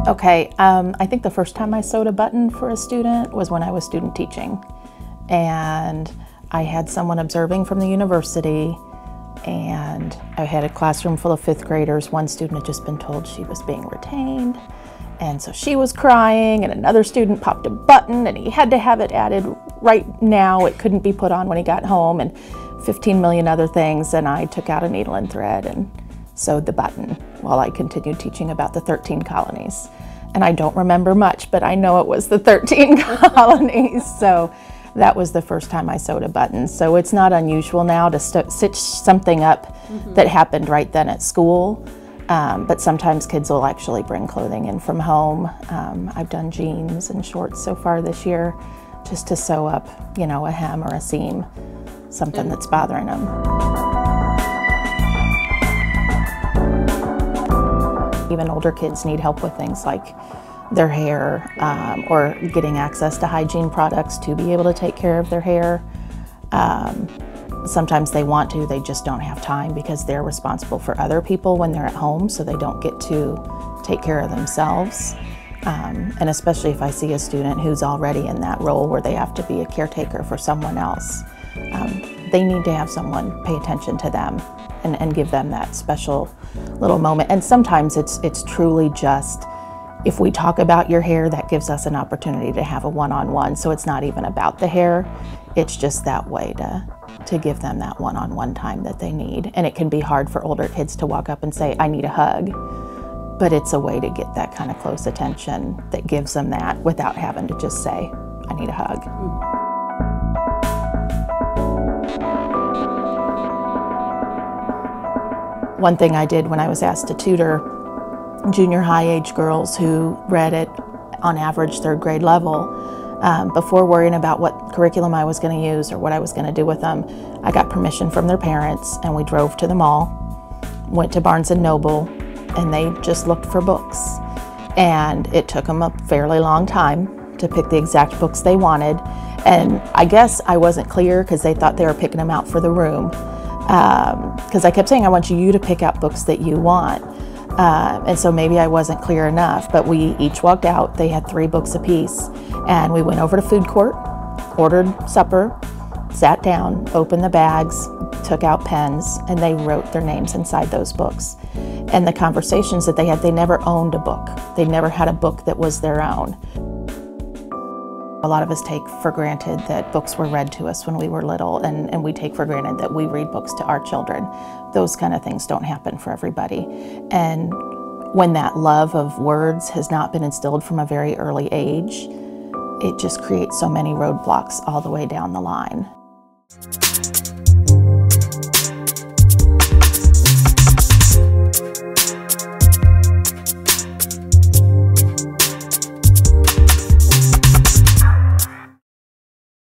Okay, I think the first time I sewed a button for a student was when I was student teaching. And I had someone observing from the university, and I had a classroom full of 5th graders. One student had just been told she was being retained, and so she was crying, and another student popped a button and he had to have it added right now. It couldn't be put on when he got home, and 15 million other things. And I took out a needle and thread and sewed the button while I continued teaching about the 13 colonies. And I don't remember much, but I know it was the 13 colonies. So that was the first time I sewed a button. So it's not unusual now to stitch something up that happened right then at school. But sometimes kids will actually bring clothing in from home. I've done jeans and shorts so far this year just to sew up, you know, a hem or a seam, something that's bothering them. Even older kids need help with things like their hair or getting access to hygiene products to be able to take care of their hair. Sometimes they want to, they just don't have time because they're responsible for other people when they're at home, so they don't get to take care of themselves. And especially if I see a student who's already in that role where they have to be a caretaker for someone else, they need to have someone pay attention to them and give them that special little moment. And sometimes it's truly just, if we talk about your hair, that gives us an opportunity to have a one-on-one. So it's not even about the hair, it's just that way to give them that one-on-one time that they need. And it can be hard for older kids to walk up and say, I need a hug. But it's a way to get that kind of close attention that gives them that without having to just say, I need a hug. One thing I did when I was asked to tutor junior high age girls who read at, on average, 3rd grade level, before worrying about what curriculum I was going to use or what I was going to do with them, I got permission from their parents and we drove to the mall, went to Barnes & Noble, and they just looked for books. And it took them a fairly long time to pick the exact books they wanted. And I guess I wasn't clear because they thought they were picking them out for the room. Because I kept saying, I want you to pick out books that you want. And so maybe I wasn't clear enough, but we each walked out. They had 3 books apiece. And we went over to food court, ordered supper, sat down, opened the bags, took out pens, and they wrote their names inside those books. And the conversations that they had, they never owned a book. They never had a book that was their own. A lot of us take for granted that books were read to us when we were little, and we take for granted that we read books to our children. Those kind of things don't happen for everybody. And when that love of words has not been instilled from a very early age, it just creates so many roadblocks all the way down the line.